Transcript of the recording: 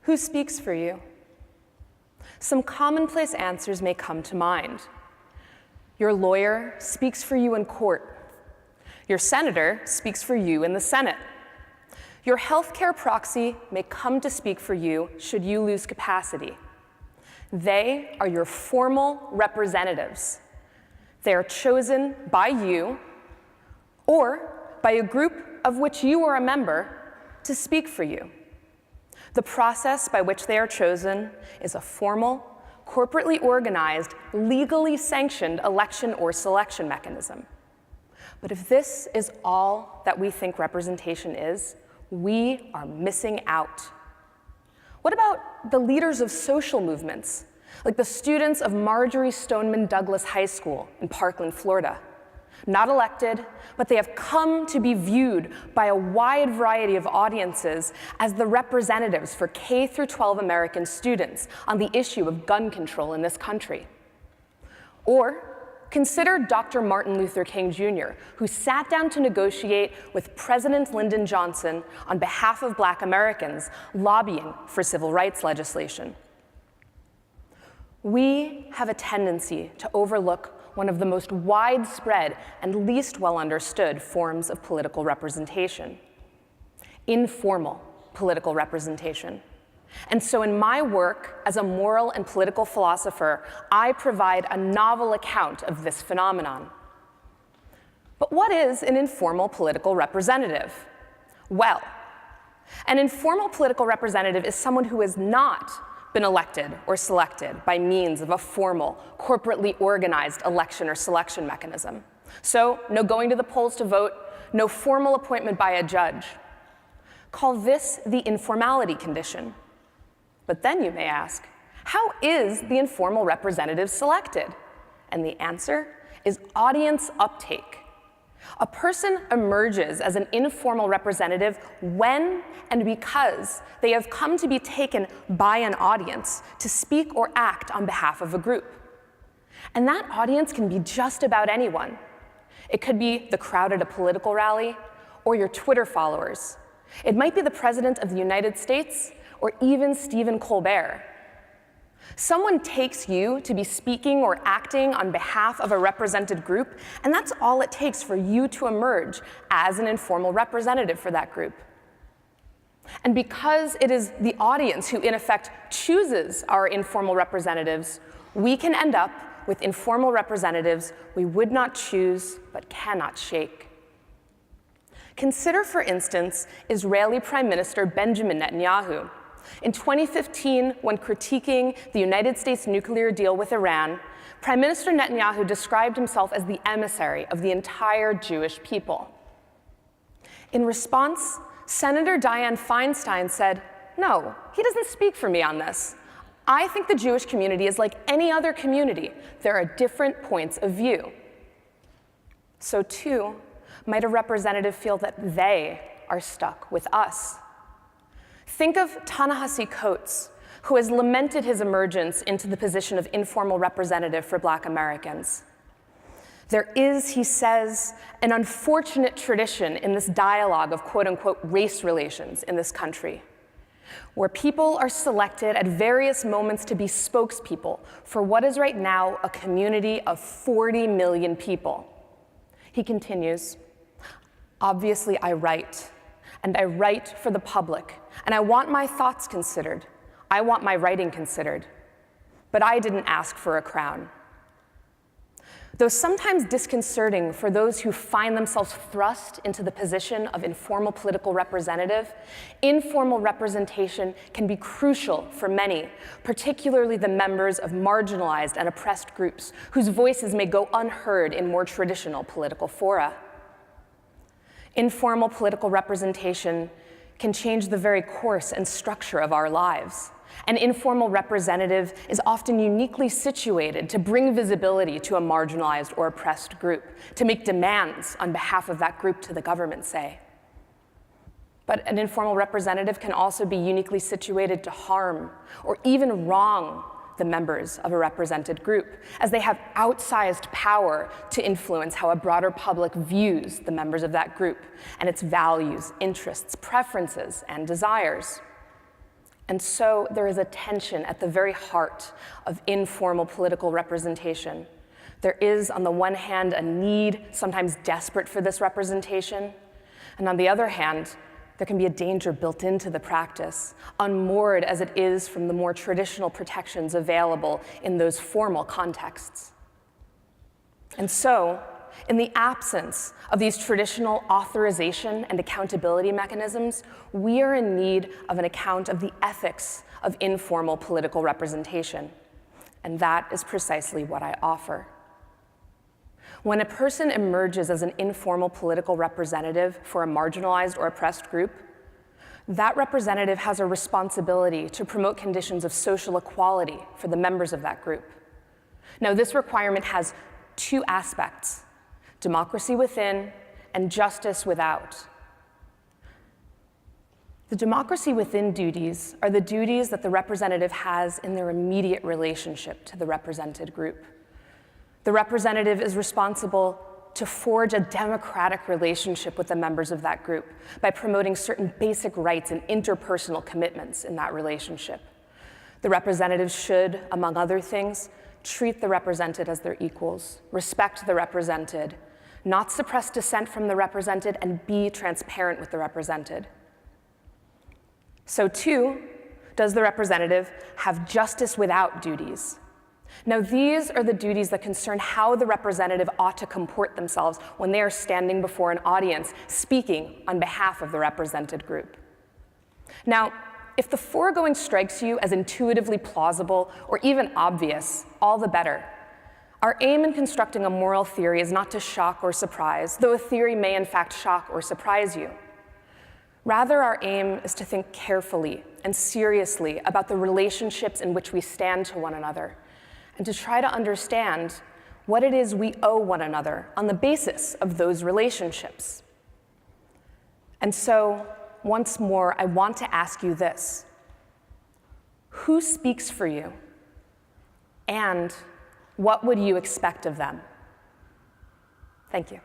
Who speaks for you? Some commonplace answers may come to mind. Your lawyer speaks for you in court. Your senator speaks for you in the Senate. Your healthcare proxy may come to speak for you should you lose capacity. They are your formal representatives. They are chosen by you or by a group of which you are a member to speak for you. The process by which they are chosen is a formal, corporately organized, legally sanctioned election or selection mechanism. But if this is all that we think representation is, we are missing out. What about the leaders of social movements, like the students of Marjorie Stoneman Douglas High School in Parkland, Florida? Not elected, but they have come to be viewed by a wide variety of audiences as the representatives for K through 12 American students on the issue of gun control in this country. Or consider Dr. Martin Luther King Jr., who sat down to negotiate with President Lyndon Johnson on behalf of Black Americans lobbying for civil rights legislation. We have a tendency to overlook one of the most widespread and least well understood forms of political representation: informal political representation. And so in my work as a moral and political philosopher, I provide a novel account of this phenomenon. But what is an informal political representative? Well, an informal political representative is someone who has not been elected or selected by means of a formal, corporately organized election or selection mechanism. So no going to the polls to vote, no formal appointment by a judge. Call this the informality condition. But then you may ask, how is the informal representative selected? And the answer is audience uptake. A person emerges as an informal representative when and because they have come to be taken by an audience to speak or act on behalf of a group. And that audience can be just about anyone. It could be the crowd at a political rally or your Twitter followers. It might be the President of the United States or even Stephen Colbert. Someone takes you to be speaking or acting on behalf of a represented group, and that's all it takes for you to emerge as an informal representative for that group. And because it is the audience who, in effect, chooses our informal representatives, we can end up with informal representatives we would not choose but cannot shake. Consider, for instance, Israeli Prime Minister Benjamin Netanyahu. In 2015, when critiquing the United States nuclear deal with Iran, Prime Minister Netanyahu described himself as the emissary of the entire Jewish people. In response, Senator Dianne Feinstein said, "No, he doesn't speak for me on this. I think the Jewish community is like any other community. There are different points of view." So too, might a representative feel that they are stuck with us. Think of Ta-Nehisi Coates, who has lamented his emergence into the position of informal representative for Black Americans. There is, he says, an unfortunate tradition in this dialogue of quote-unquote race relations in this country, where people are selected at various moments to be spokespeople for what is right now a community of 40 million people. He continues, "Obviously, I write, and I write for the public, and I want my thoughts considered. I want my writing considered. But I didn't ask for a crown." Though sometimes disconcerting for those who find themselves thrust into the position of informal political representative, informal representation can be crucial for many, particularly the members of marginalized and oppressed groups whose voices may go unheard in more traditional political fora. Informal political representation can change the very course and structure of our lives. An informal representative is often uniquely situated to bring visibility to a marginalized or oppressed group, to make demands on behalf of that group to the government, say. But an informal representative can also be uniquely situated to harm or even wrong the members of a represented group, as they have outsized power to influence how a broader public views the members of that group and its values, interests, preferences, and desires. And so there is a tension at the very heart of informal political representation. There is, on the one hand, a need, sometimes desperate for this representation, and on the other hand, there can be a danger built into the practice, unmoored as it is from the more traditional protections available in those formal contexts. And so, in the absence of these traditional authorization and accountability mechanisms, we are in need of an account of the ethics of informal political representation. And that is precisely what I offer. When a person emerges as an informal political representative for a marginalized or oppressed group, that representative has a responsibility to promote conditions of social equality for the members of that group. Now, this requirement has two aspects: democracy within and justice without. The democracy within duties are the duties that the representative has in their immediate relationship to the represented group. The representative is responsible to forge a democratic relationship with the members of that group by promoting certain basic rights and interpersonal commitments in that relationship. The representative should, among other things, treat the represented as their equals, respect the represented, not suppress dissent from the represented, and be transparent with the represented. So too, does the representative have justice without duties. Now, these are the duties that concern how the representative ought to comport themselves when they are standing before an audience, speaking on behalf of the represented group. Now, if the foregoing strikes you as intuitively plausible or even obvious, all the better. Our aim in constructing a moral theory is not to shock or surprise, though a theory may in fact shock or surprise you. Rather, our aim is to think carefully and seriously about the relationships in which we stand to one another, and to try to understand what it is we owe one another on the basis of those relationships. And so, once more, I want to ask you this: who speaks for you? And what would you expect of them? Thank you.